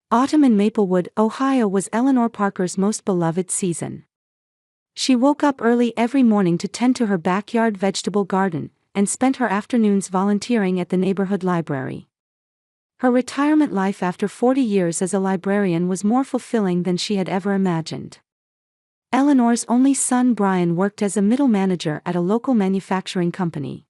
Autumn in Maplewood, Ohio was Eleanor Parker's most beloved season. She woke up early every morning to tend to her backyard vegetable garden, and spent her afternoons volunteering at the neighborhood library. Her retirement life after 40 years as a librarian was more fulfilling than she had ever imagined. Eleanor's only son Brian worked as a middle manager at a local manufacturing company.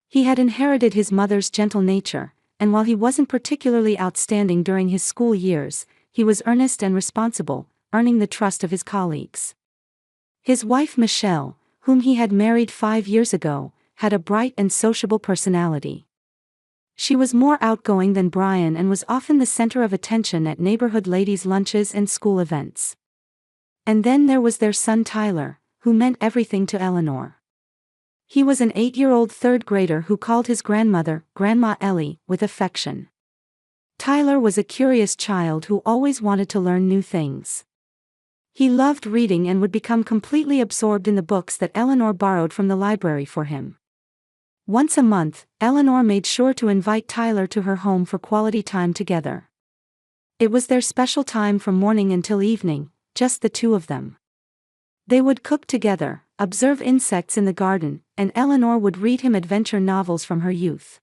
He had inherited his mother's gentle nature, and while he wasn't particularly outstanding during his school years, he was earnest and responsible, earning the trust of his colleagues. His wife Michelle, whom he had married 5 years ago, had a bright and sociable personality. She was more outgoing than Brian and was often the center of attention at neighborhood ladies' lunches and school events. And then there was their son Tyler, who meant everything to Eleanor. He was an 8-year-old third grader who called his grandmother, Grandma Ellie, with affection. Tyler was a curious child who always wanted to learn new things. He loved reading and would become completely absorbed in the books that Eleanor borrowed from the library for him. Once a month, Eleanor made sure to invite Tyler to her home for quality time together. It was their special time from morning until evening, just the two of them. They would cook together, observe insects in the garden, and Eleanor would read him adventure novels from her youth.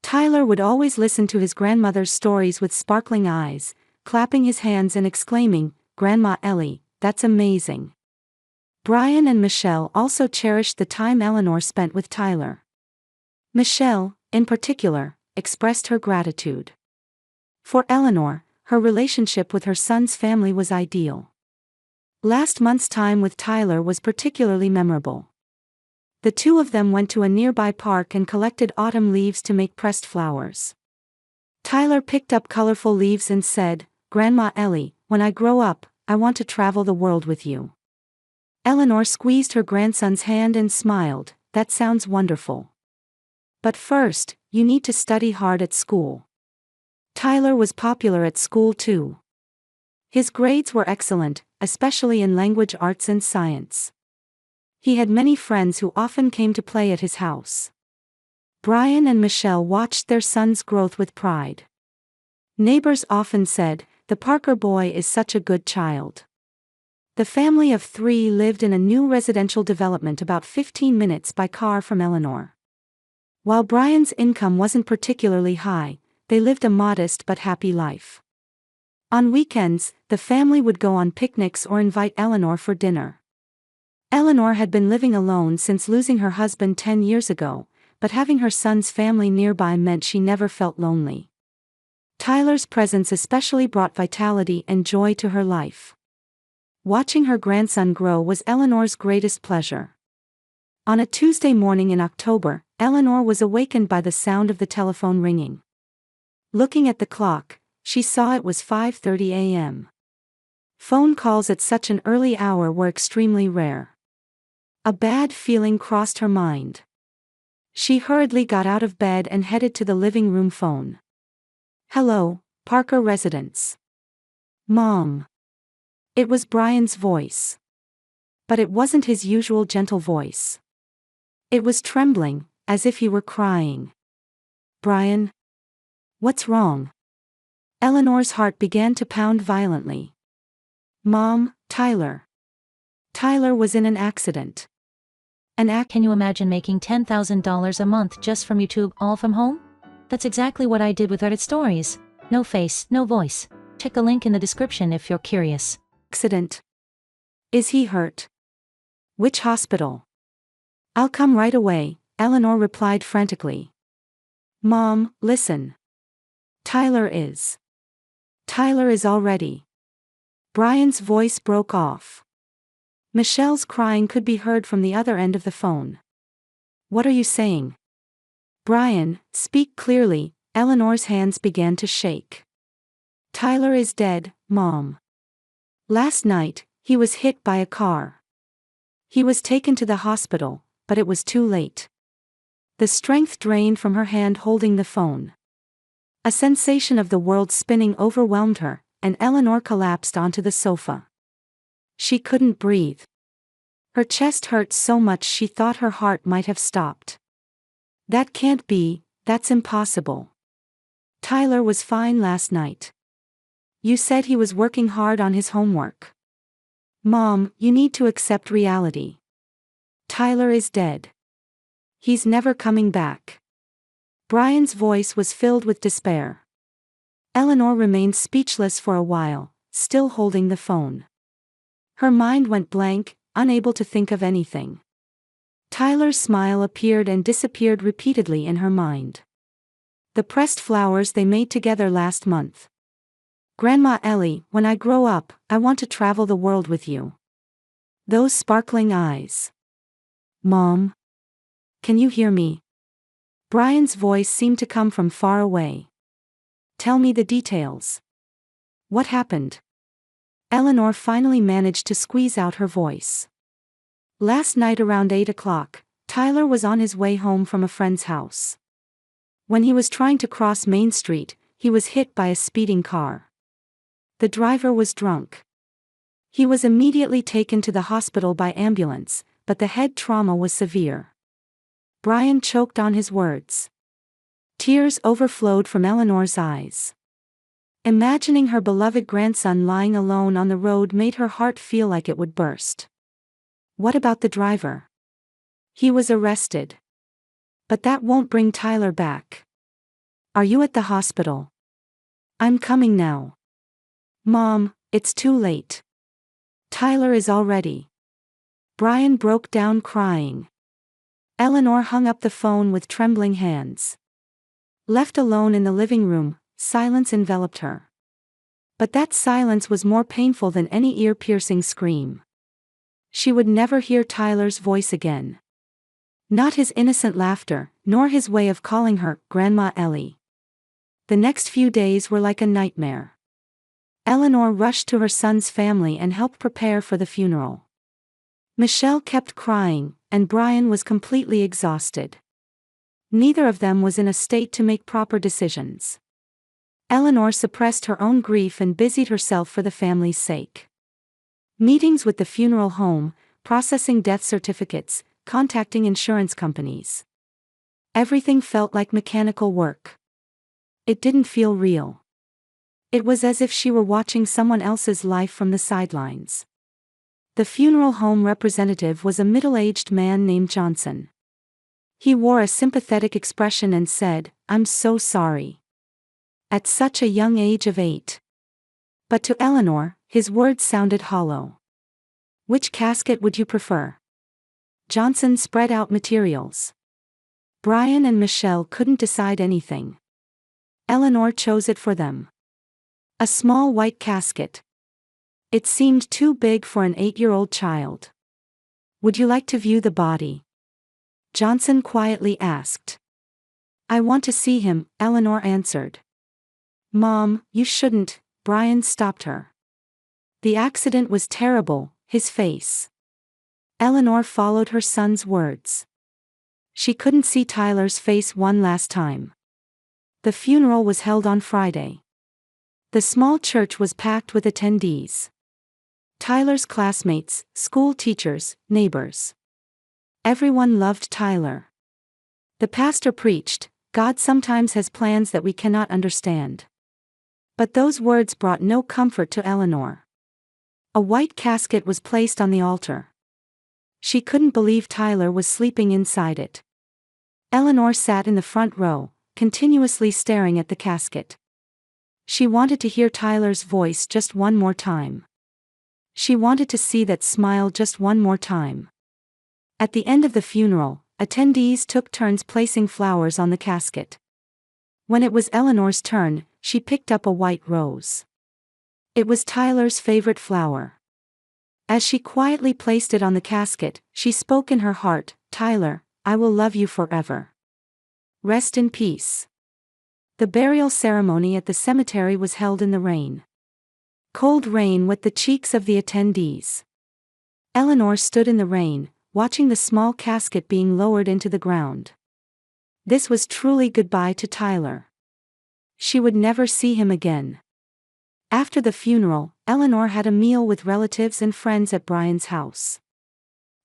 Tyler would always listen to his grandmother's stories with sparkling eyes, clapping his hands and exclaiming, "Grandma Ellie, that's amazing." Brian and Michelle also cherished the time Eleanor spent with Tyler. Michelle, in particular, expressed her gratitude. For Eleanor, her relationship with her son's family was ideal. Last month's time with Tyler was particularly memorable. The two of them went to a nearby park and collected autumn leaves to make pressed flowers. Tyler picked up colorful leaves and said, "Grandma Ellie, when I grow up, I want to travel the world with you." Eleanor squeezed her grandson's hand and smiled, "That sounds wonderful. But first, you need to study hard at school." Tyler was popular at school too. His grades were excellent, especially in language arts and science. He had many friends who often came to play at his house. Brian and Michelle watched their son's growth with pride. Neighbors often said, "The Parker boy is such a good child." The family of 3 lived in a new residential development about 15 minutes by car from Eleanor. While Brian's income wasn't particularly high, they lived a modest but happy life. On weekends, the family would go on picnics or invite Eleanor for dinner. Eleanor had been living alone since losing her husband 10 years ago, but having her son's family nearby meant she never felt lonely. Tyler's presence especially brought vitality and joy to her life. Watching her grandson grow was Eleanor's greatest pleasure. On a Tuesday morning in October, Eleanor was awakened by the sound of the telephone ringing. Looking at the clock, she saw it was 5:30 a.m. Phone calls at such an early hour were extremely rare. A bad feeling crossed her mind. She hurriedly got out of bed and headed to the living room phone. "Hello, Parker residence." "Mom." It was Brian's voice. But it wasn't his usual gentle voice. It was trembling, as if he were crying. "Brian? What's wrong?" Eleanor's heart began to pound violently. "Mom, Tyler. Tyler was in an accident." Can you imagine making $10,000 a month just from YouTube, all from home? That's exactly what I did with Reddit Stories. No face, no voice. Check a link in the description if you're curious. Accident. Is he hurt? Which hospital? I'll come right away, Eleanor replied frantically. Mom, listen. Tyler is already. Brian's voice broke off. Michelle's crying could be heard from the other end of the phone. What are you saying? Brian, speak clearly. Eleanor's hands began to shake. Tyler is dead, Mom. Last night, he was hit by a car. He was taken to the hospital, but it was too late. The strength drained from her hand holding the phone. A sensation of the world spinning overwhelmed her, and Eleanor collapsed onto the sofa. She couldn't breathe. Her chest hurt so much she thought her heart might have stopped. That can't be, that's impossible. Tyler was fine last night. You said he was working hard on his homework. Mom, you need to accept reality. Tyler is dead. He's never coming back. Brian's voice was filled with despair. Eleanor remained speechless for a while, still holding the phone. Her mind went blank, unable to think of anything. Tyler's smile appeared and disappeared repeatedly in her mind. The pressed flowers they made together last month. Grandma Ellie, when I grow up, I want to travel the world with you. Those sparkling eyes. Mom? Can you hear me? Brian's voice seemed to come from far away. Tell me the details. What happened? Eleanor finally managed to squeeze out her voice. Last night around 8 o'clock, Tyler was on his way home from a friend's house. When he was trying to cross Main Street, he was hit by a speeding car. The driver was drunk. He was immediately taken to the hospital by ambulance, but the head trauma was severe. Brian choked on his words. Tears overflowed from Eleanor's eyes. Imagining her beloved grandson lying alone on the road made her heart feel like it would burst. What about the driver? He was arrested. But that won't bring Tyler back. Are you at the hospital? I'm coming now. Mom, it's too late. Tyler is already. Brian broke down crying. Eleanor hung up the phone with trembling hands. Left alone in the living room, silence enveloped her. But that silence was more painful than any ear-piercing scream. She would never hear Tyler's voice again. Not his innocent laughter, nor his way of calling her Grandma Ellie. The next few days were like a nightmare. Eleanor rushed to her son's family and helped prepare for the funeral. Michelle kept crying, and Brian was completely exhausted. Neither of them was in a state to make proper decisions. Eleanor suppressed her own grief and busied herself for the family's sake. Meetings with the funeral home, processing death certificates, contacting insurance companies. Everything felt like mechanical work. It didn't feel real. It was as if she were watching someone else's life from the sidelines. The funeral home representative was a middle-aged man named Johnson. He wore a sympathetic expression and said, "I'm so sorry." At such a young age of 8. But to Eleanor, his words sounded hollow. Which casket would you prefer? Johnson spread out materials. Brian and Michelle couldn't decide anything. Eleanor chose it for them. A small white casket. It seemed too big for an 8-year-old child. Would you like to view the body? Johnson quietly asked. I want to see him, Eleanor answered. Mom, you shouldn't, Brian stopped her. The accident was terrible, his face. Eleanor followed her son's words. She couldn't see Tyler's face one last time. The funeral was held on Friday. The small church was packed with attendees. Tyler's classmates, school teachers, neighbors. Everyone loved Tyler. The pastor preached, God sometimes has plans that we cannot understand. But those words brought no comfort to Eleanor. A white casket was placed on the altar. She couldn't believe Tyler was sleeping inside it. Eleanor sat in the front row, continuously staring at the casket. She wanted to hear Tyler's voice just one more time. She wanted to see that smile just one more time. At the end of the funeral, attendees took turns placing flowers on the casket. When it was Eleanor's turn, she picked up a white rose. It was Tyler's favorite flower. As she quietly placed it on the casket, she spoke in her heart, Tyler, I will love you forever. Rest in peace. The burial ceremony at the cemetery was held in the rain. Cold rain wet the cheeks of the attendees. Eleanor stood in the rain, watching the small casket being lowered into the ground. This was truly goodbye to Tyler. She would never see him again. After the funeral, Eleanor had a meal with relatives and friends at Brian's house.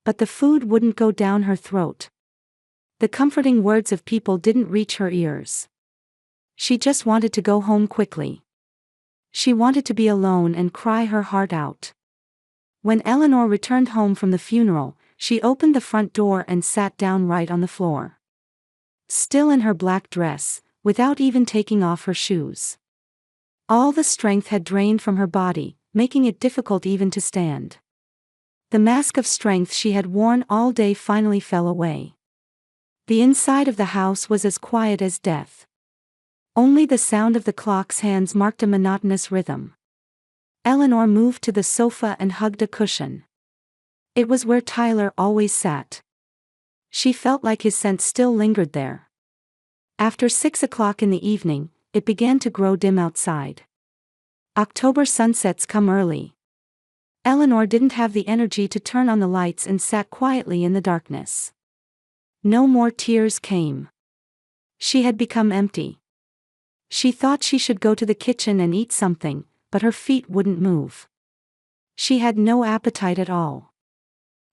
But the food wouldn't go down her throat. The comforting words of people didn't reach her ears. She just wanted to go home quickly. She wanted to be alone and cry her heart out. When Eleanor returned home from the funeral, she opened the front door and sat down right on the floor. Still in her black dress, without even taking off her shoes. All the strength had drained from her body, making it difficult even to stand. The mask of strength she had worn all day finally fell away. The inside of the house was as quiet as death. Only the sound of the clock's hands marked a monotonous rhythm. Eleanor moved to the sofa and hugged a cushion. It was where Tyler always sat. She felt like his scent still lingered there. After 6 o'clock in the evening, it began to grow dim outside. October sunsets come early. Eleanor didn't have the energy to turn on the lights and sat quietly in the darkness. No more tears came. She had become empty. She thought she should go to the kitchen and eat something, but her feet wouldn't move. She had no appetite at all.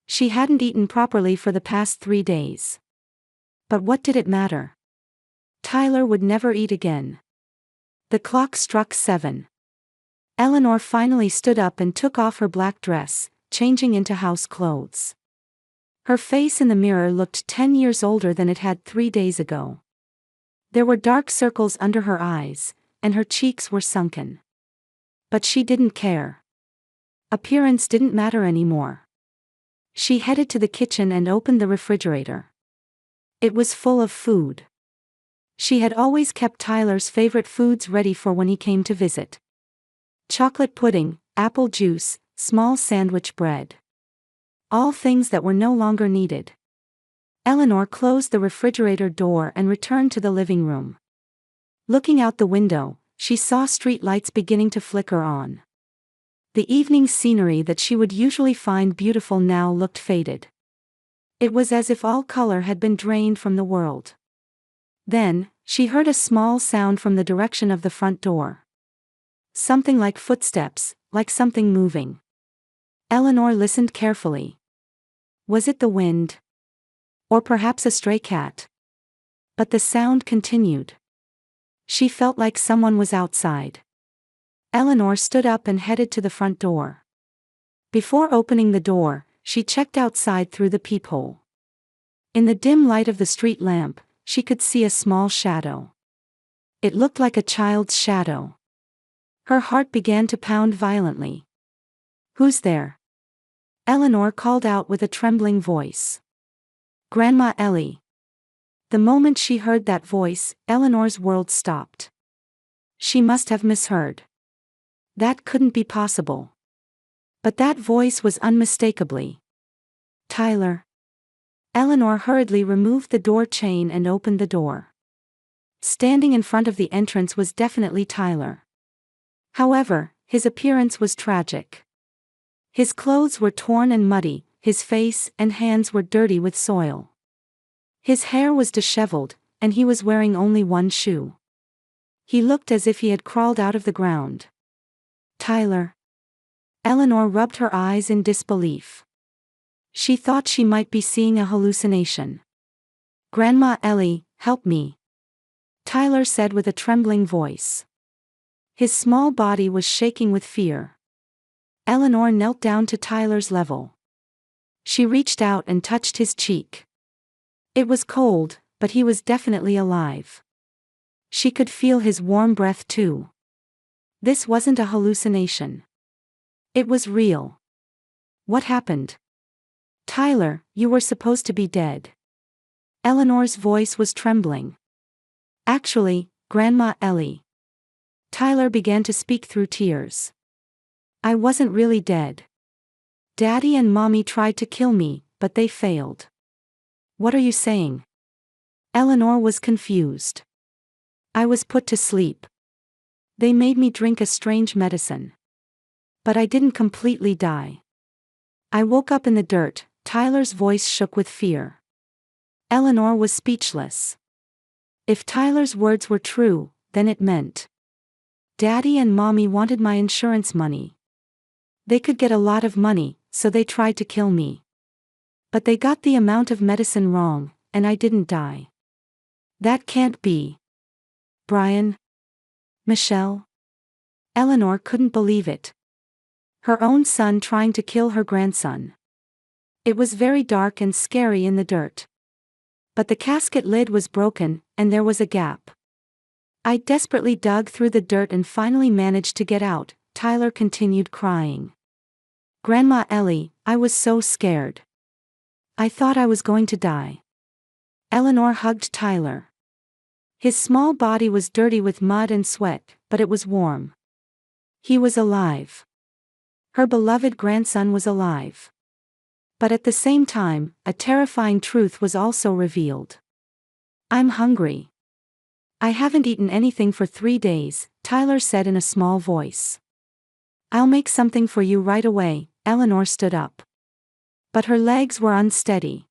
She hadn't eaten properly for the past 3 days. But what did it matter? Tyler would never eat again. The clock struck 7. Eleanor finally stood up and took off her black dress, changing into house clothes. Her face in the mirror looked 10 years older than it had 3 days ago. There were dark circles under her eyes, and her cheeks were sunken. But she didn't care. Appearance didn't matter anymore. She headed to the kitchen and opened the refrigerator. It was full of food. She had always kept Tyler's favorite foods ready for when he came to visit. Chocolate pudding, apple juice, small sandwich bread. All things that were no longer needed. Eleanor closed the refrigerator door and returned to the living room. Looking out the window, she saw street lights beginning to flicker on. The evening scenery that she would usually find beautiful now looked faded. It was as if all color had been drained from the world. Then, she heard a small sound from the direction of the front door. Something like footsteps, like something moving. Eleanor listened carefully. Was it the wind? Or perhaps a stray cat? But the sound continued. She felt like someone was outside. Eleanor stood up and headed to the front door. Before opening the door, she checked outside through the peephole. In the dim light of the street lamp, she could see a small shadow. It looked like a child's shadow. Her heart began to pound violently. "Who's there?" Eleanor called out with a trembling voice. "Grandma Ellie." The moment she heard that voice, Eleanor's world stopped. She must have misheard. That couldn't be possible. But that voice was unmistakably Tyler. Eleanor hurriedly removed the door chain and opened the door. Standing in front of the entrance was definitely Tyler. However, his appearance was tragic. His clothes were torn and muddy, his face and hands were dirty with soil. His hair was disheveled, and he was wearing only one shoe. He looked as if he had crawled out of the ground. "Tyler." Eleanor rubbed her eyes in disbelief. She thought she might be seeing a hallucination. "Grandma Ellie, help me," Tyler said with a trembling voice. His small body was shaking with fear. Eleanor knelt down to Tyler's level. She reached out and touched his cheek. It was cold, but he was definitely alive. She could feel his warm breath too. This wasn't a hallucination. It was real. "What happened?" "Tyler, you were supposed to be dead." Eleanor's voice was trembling. "Actually, Grandma Ellie." Tyler began to speak through tears. "I wasn't really dead. Daddy and Mommy tried to kill me, but they failed." "What are you saying?" Eleanor was confused. "I was put to sleep. They made me drink a strange medicine. But I didn't completely die. I woke up in the dirt." Tyler's voice shook with fear. Eleanor was speechless. If Tyler's words were true, then it meant Daddy and Mommy wanted my insurance money. They could get a lot of money, so they tried to kill me. But they got the amount of medicine wrong, and I didn't die. That can't be. Brian? Michelle? Eleanor couldn't believe it. Her own son trying to kill her grandson. It was very dark and scary in the dirt. But the casket lid was broken, and there was a gap. I desperately dug through the dirt and finally managed to get out, Tyler continued crying. Grandma Ellie, I was so scared. I thought I was going to die. Eleanor hugged Tyler. His small body was dirty with mud and sweat, but it was warm. He was alive. Her beloved grandson was alive. But at the same time, a terrifying truth was also revealed. I'm hungry. I haven't eaten anything for 3 days, Tyler said in a small voice. I'll make something for you right away, Eleanor stood up. But her legs were unsteady.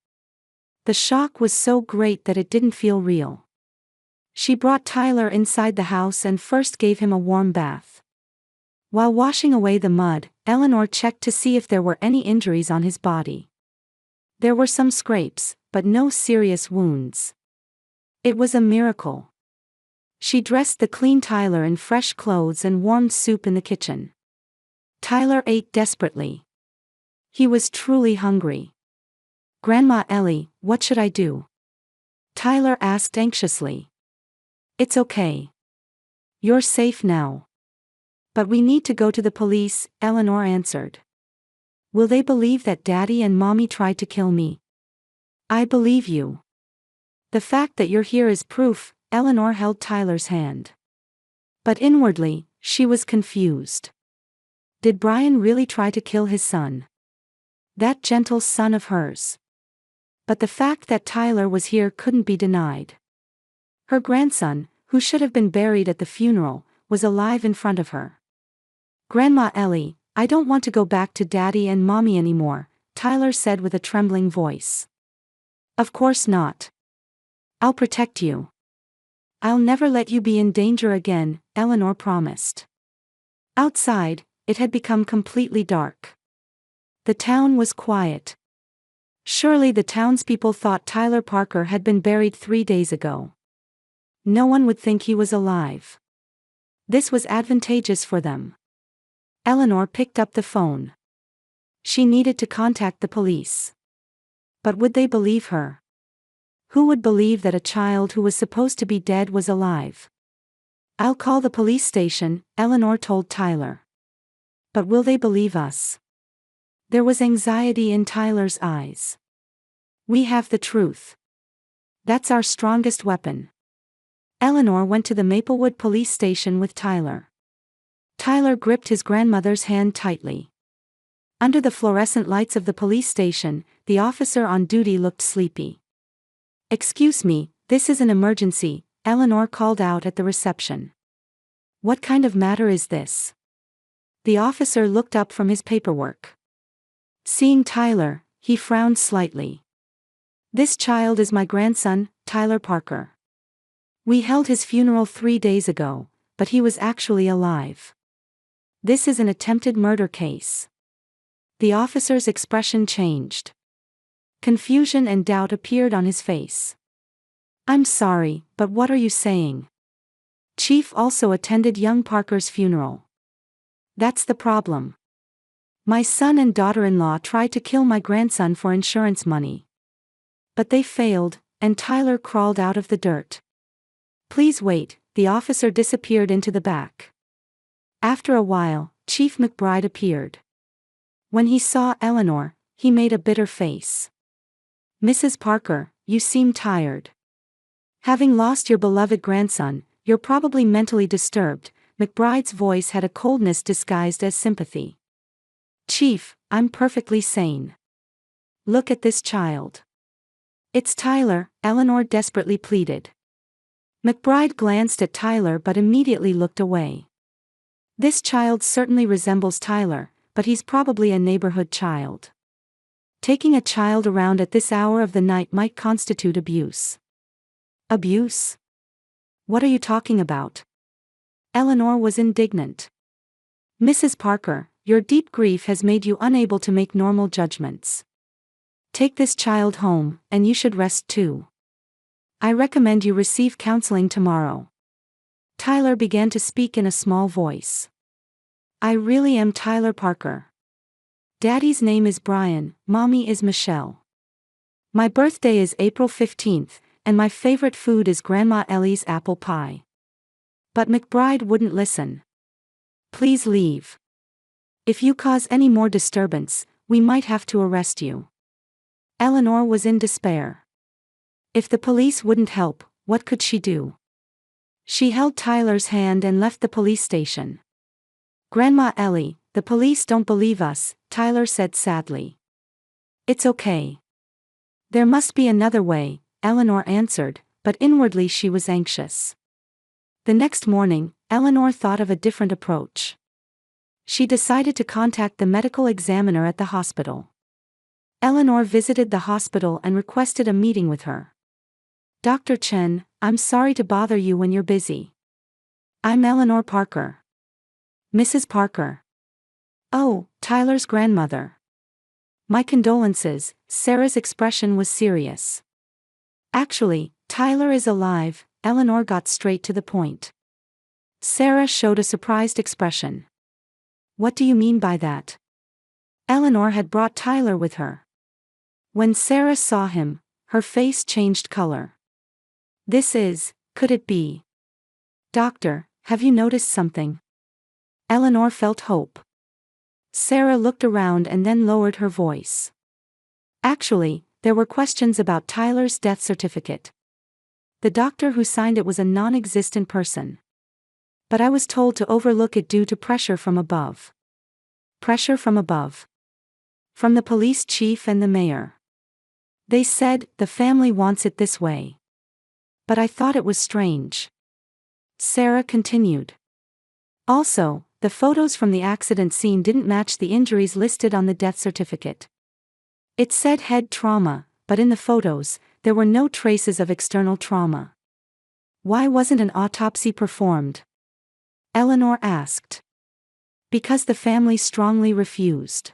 The shock was so great that it didn't feel real. She brought Tyler inside the house and first gave him a warm bath. While washing away the mud, Eleanor checked to see if there were any injuries on his body. There were some scrapes, but no serious wounds. It was a miracle. She dressed the clean Tyler in fresh clothes and warmed soup in the kitchen. Tyler ate desperately. He was truly hungry. Grandma Ellie, what should I do? Tyler asked anxiously. It's okay. You're safe now. But we need to go to the police, Eleanor answered. Will they believe that Daddy and Mommy tried to kill me? I believe you. The fact that you're here is proof, Eleanor held Tyler's hand. But inwardly, she was confused. Did Brian really try to kill his son? That gentle son of hers. But the fact that Tyler was here couldn't be denied. Her grandson, who should have been buried at the funeral, was alive in front of her. Grandma Ellie, I don't want to go back to Daddy and Mommy anymore, Tyler said with a trembling voice. Of course not. I'll protect you. I'll never let you be in danger again, Eleanor promised. Outside, it had become completely dark. The town was quiet. Surely the townspeople thought Tyler Parker had been buried 3 days ago. No one would think he was alive. This was advantageous for them. Eleanor picked up the phone. She needed to contact the police. But would they believe her? Who would believe that a child who was supposed to be dead was alive? I'll call the police station, Eleanor told Tyler. But will they believe us? There was anxiety in Tyler's eyes. We have the truth. That's our strongest weapon. Eleanor went to the Maplewood police station with Tyler. Tyler gripped his grandmother's hand tightly. Under the fluorescent lights of the police station, the officer on duty looked sleepy. Excuse me, this is an emergency, Eleanor called out at the reception. What kind of matter is this? The officer looked up from his paperwork. Seeing Tyler, he frowned slightly. This child is my grandson, Tyler Parker. We held his funeral 3 days ago, but he was actually alive. This is an attempted murder case. The officer's expression changed. Confusion and doubt appeared on his face. I'm sorry, but what are you saying? Chief also attended young Parker's funeral. That's the problem. My son and daughter-in-law tried to kill my grandson for insurance money. But they failed, and Tyler crawled out of the dirt. Please wait, the officer disappeared into the back. After a while, Chief McBride appeared. When he saw Eleanor, he made a bitter face. Mrs. Parker, you seem tired. Having lost your beloved grandson, you're probably mentally disturbed. McBride's voice had a coldness disguised as sympathy. Chief, I'm perfectly sane. Look at this child. It's Tyler, Eleanor desperately pleaded. McBride glanced at Tyler but immediately looked away. This child certainly resembles Tyler, but he's probably a neighborhood child. Taking a child around at this hour of the night might constitute abuse. Abuse? What are you talking about? Eleanor was indignant. Mrs. Parker, your deep grief has made you unable to make normal judgments. Take this child home, and you should rest too. I recommend you receive counseling tomorrow. Tyler began to speak in a small voice. I really am Tyler Parker. Daddy's name is Brian, Mommy is Michelle. My birthday is April 15th, and my favorite food is Grandma Ellie's apple pie. But McBride wouldn't listen. Please leave. If you cause any more disturbance, we might have to arrest you. Eleanor was in despair. If the police wouldn't help, what could she do? She held Tyler's hand and left the police station. Grandma Ellie, the police don't believe us, Tyler said sadly. It's okay. There must be another way, Eleanor answered, but inwardly she was anxious. The next morning, Eleanor thought of a different approach. She decided to contact the medical examiner at the hospital. Eleanor visited the hospital and requested a meeting with her. Dr. Chen, I'm sorry to bother you when you're busy. I'm Eleanor Parker. Mrs. Parker. Oh, Tyler's grandmother. My condolences, Sarah's expression was serious. Actually, Tyler is alive, Eleanor got straight to the point. Sarah showed a surprised expression. What do you mean by that? Eleanor had brought Tyler with her. When Sarah saw him, her face changed color. Could it be? Doctor, have you noticed something? Eleanor felt hope. Sarah looked around and then lowered her voice. Actually, there were questions about Tyler's death certificate. The doctor who signed it was a non-existent person. But I was told to overlook it due to pressure from above. Pressure from above. From the police chief and the mayor. They said, the family wants it this way. But I thought it was strange. Sarah continued. Also, the photos from the accident scene didn't match the injuries listed on the death certificate. It said head trauma, but in the photos, there were no traces of external trauma. Why wasn't an autopsy performed? Eleanor asked. Because the family strongly refused.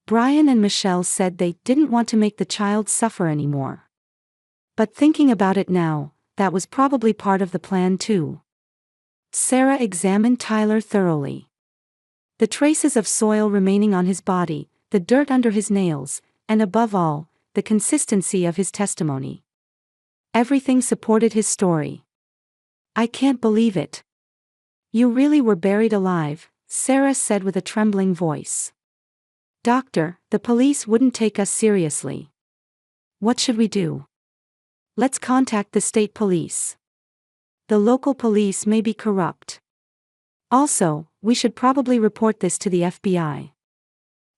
Brian and Michelle said they didn't want to make the child suffer anymore. But thinking about it now, that was probably part of the plan too. Sarah examined Tyler thoroughly. The traces of soil remaining on his body, the dirt under his nails, and above all, the consistency of his testimony. Everything supported his story. I can't believe it. You really were buried alive, Sarah said with a trembling voice. Doctor, the police wouldn't take us seriously. What should we do? Let's contact the state police. The local police may be corrupt. Also, we should probably report this to the FBI.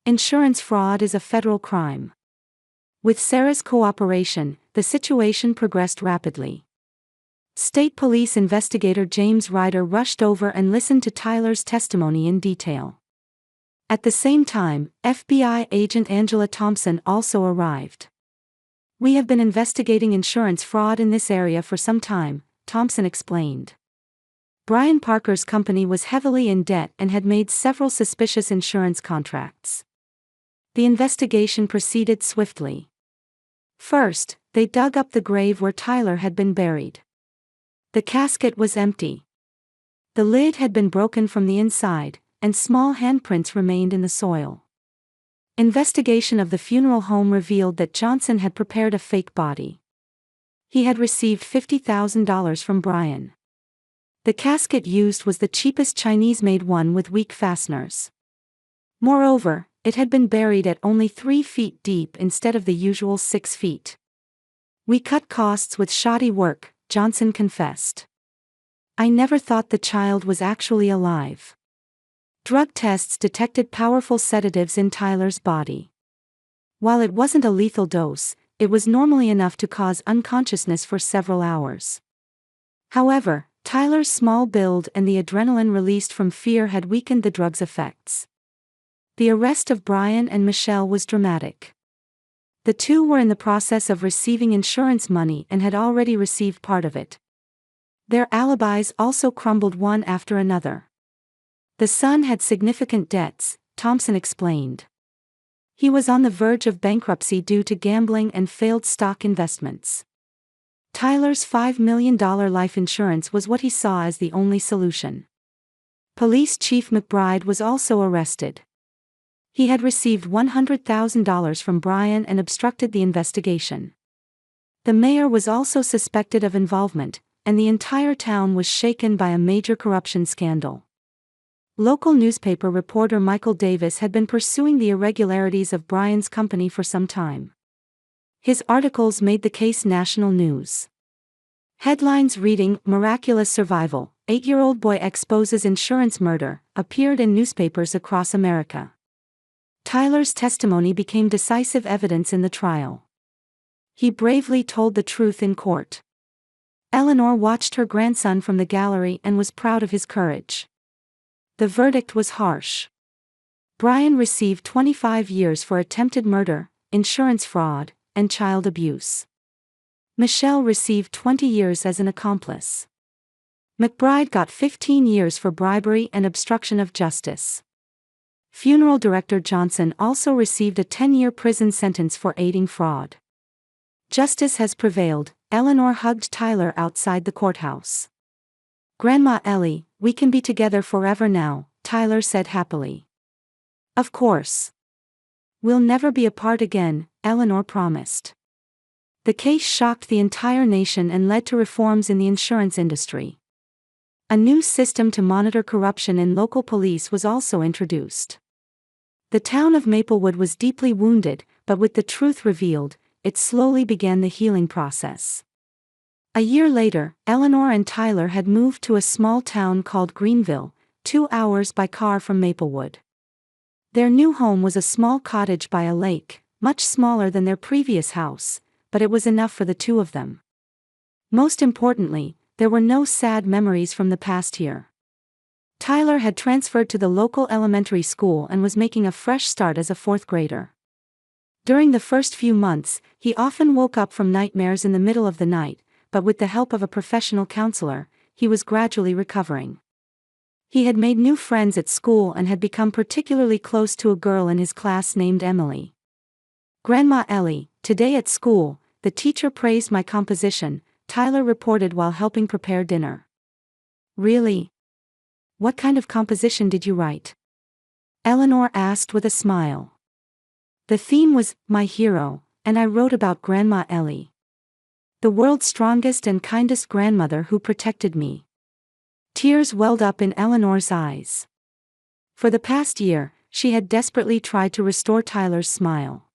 Insurance fraud is a federal crime. With Sarah's cooperation, the situation progressed rapidly. State Police investigator James Ryder rushed over and listened to Tyler's testimony in detail. At the same time, FBI agent Angela Thompson also arrived. We have been investigating insurance fraud in this area for some time, Thompson explained. Brian Parker's company was heavily in debt and had made several suspicious insurance contracts. The investigation proceeded swiftly. First, they dug up the grave where Tyler had been buried. The casket was empty. The lid had been broken from the inside, and small handprints remained in the soil. Investigation of the funeral home revealed that Johnson had prepared a fake body. He had received $50,000 from Brian. The casket used was the cheapest Chinese-made one with weak fasteners. Moreover, it had been buried at only 3 feet deep instead of the usual 6 feet. We cut costs with shoddy work, Johnson confessed. I never thought the child was actually alive. Drug tests detected powerful sedatives in Tyler's body. While it wasn't a lethal dose, it was normally enough to cause unconsciousness for several hours. However, Tyler's small build and the adrenaline released from fear had weakened the drug's effects. The arrest of Brian and Michelle was dramatic. The two were in the process of receiving insurance money and had already received part of it. Their alibis also crumbled one after another. The son had significant debts, Thompson explained. He was on the verge of bankruptcy due to gambling and failed stock investments. Tyler's $5 million life insurance was what he saw as the only solution. Police Chief McBride was also arrested. He had received $100,000 from Brian and obstructed the investigation. The mayor was also suspected of involvement, and the entire town was shaken by a major corruption scandal. Local newspaper reporter Michael Davis had been pursuing the irregularities of Brian's company for some time. His articles made the case national news. Headlines reading, "Miraculous Survival, 8-year-old boy exposes insurance murder," appeared in newspapers across America. Tyler's testimony became decisive evidence in the trial. He bravely told the truth in court. Eleanor watched her grandson from the gallery and was proud of his courage. The verdict was harsh. Brian received 25 years for attempted murder, insurance fraud, and child abuse. Michelle received 20 years as an accomplice. McBride got 15 years for bribery and obstruction of justice. Funeral director Johnson also received a 10-year prison sentence for aiding fraud. Justice has prevailed, Eleanor hugged Tyler outside the courthouse. "Grandma Ellie, we can be together forever now," Tyler said happily. "Of course. We'll never be apart again," Eleanor promised. The case shocked the entire nation and led to reforms in the insurance industry. A new system to monitor corruption in local police was also introduced. The town of Maplewood was deeply wounded, but with the truth revealed, it slowly began the healing process. A year later, Eleanor and Tyler had moved to a small town called Greenville, 2 hours by car from Maplewood. Their new home was a small cottage by a lake, much smaller than their previous house, but it was enough for the two of them. Most importantly, there were no sad memories from the past here. Tyler had transferred to the local elementary school and was making a fresh start as a 4th grader. During the first few months, he often woke up from nightmares in the middle of the night, but with the help of a professional counselor, he was gradually recovering. He had made new friends at school and had become particularly close to a girl in his class named Emily. "Grandma Ellie, today at school, the teacher praised my composition," Tyler reported while helping prepare dinner. "Really? What kind of composition did you write?" Eleanor asked with a smile. "The theme was My Hero, and I wrote about Grandma Ellie. The world's strongest and kindest grandmother who protected me." Tears welled up in Eleanor's eyes. For the past year, she had desperately tried to restore Tyler's smile.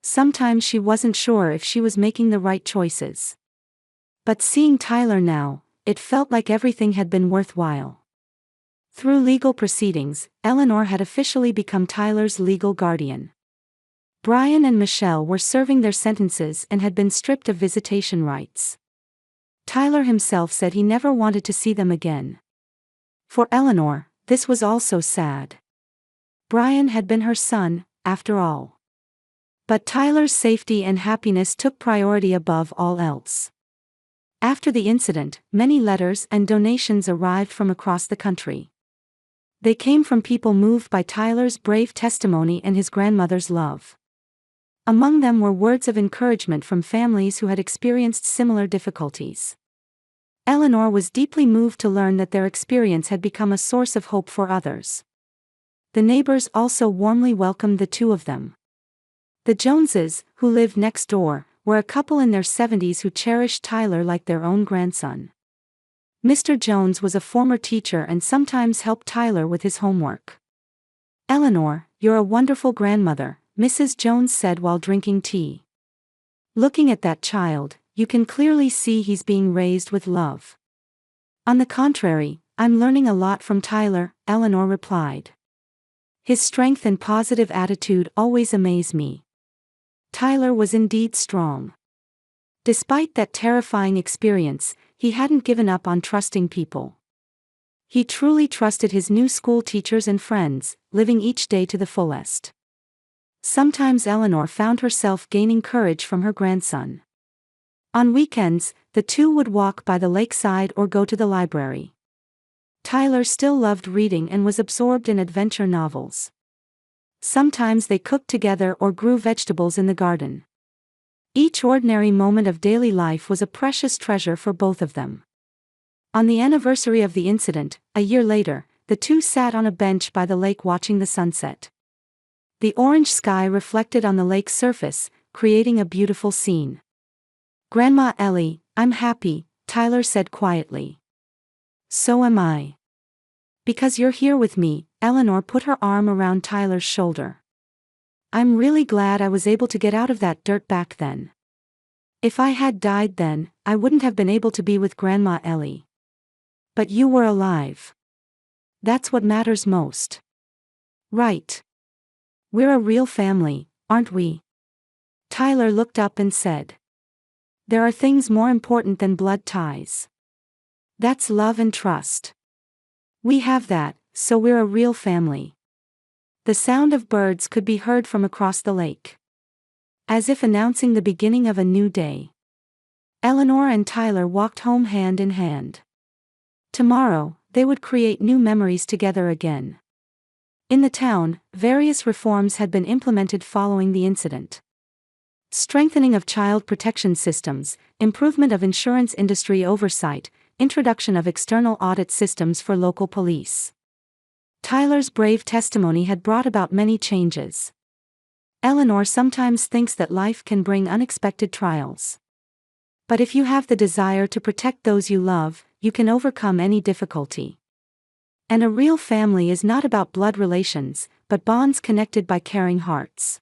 Sometimes she wasn't sure if she was making the right choices. But seeing Tyler now, it felt like everything had been worthwhile. Through legal proceedings, Eleanor had officially become Tyler's legal guardian. Brian and Michelle were serving their sentences and had been stripped of visitation rights. Tyler himself said he never wanted to see them again. For Eleanor, this was also sad. Brian had been her son, after all. But Tyler's safety and happiness took priority above all else. After the incident, many letters and donations arrived from across the country. They came from people moved by Tyler's brave testimony and his grandmother's love. Among them were words of encouragement from families who had experienced similar difficulties. Eleanor was deeply moved to learn that their experience had become a source of hope for others. The neighbors also warmly welcomed the two of them. The Joneses, who lived next door, were a couple in their 70s who cherished Tyler like their own grandson. Mr. Jones was a former teacher and sometimes helped Tyler with his homework. "Eleanor, you're a wonderful grandmother," Mrs. Jones said while drinking tea. "Looking at that child, you can clearly see he's being raised with love." "On the contrary, I'm learning a lot from Tyler," Eleanor replied. "His strength and positive attitude always amaze me." Tyler was indeed strong. Despite that terrifying experience, he hadn't given up on trusting people. He truly trusted his new school teachers and friends, living each day to the fullest. Sometimes Eleanor found herself gaining courage from her grandson. On weekends, the two would walk by the lakeside or go to the library. Tyler still loved reading and was absorbed in adventure novels. Sometimes they cooked together or grew vegetables in the garden. Each ordinary moment of daily life was a precious treasure for both of them. On the anniversary of the incident, a year later, the two sat on a bench by the lake watching the sunset. The orange sky reflected on the lake's surface, creating a beautiful scene. "Grandma Ellie, I'm happy," Tyler said quietly. "So am I." "Because you're here with me," Eleanor put her arm around Tyler's shoulder. "I'm really glad I was able to get out of that dirt back then. If I had died then, I wouldn't have been able to be with Grandma Ellie. But you were alive. That's what matters most." "Right. We're a real family, aren't we?" Tyler looked up and said. "There are things more important than blood ties. That's love and trust. We have that, so we're a real family." The sound of birds could be heard from across the lake, as if announcing the beginning of a new day. Eleanor and Tyler walked home hand in hand. Tomorrow, they would create new memories together again. In the town, various reforms had been implemented following the incident. Strengthening of child protection systems, improvement of insurance industry oversight, introduction of external audit systems for local police. Tyler's brave testimony had brought about many changes. Eleanor sometimes thinks that life can bring unexpected trials. But if you have the desire to protect those you love, you can overcome any difficulty. And a real family is not about blood relations, but bonds connected by caring hearts.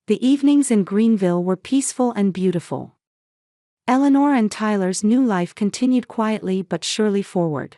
The evenings in Greenville were peaceful and beautiful. Eleanor and Tyler's new life continued quietly but surely forward.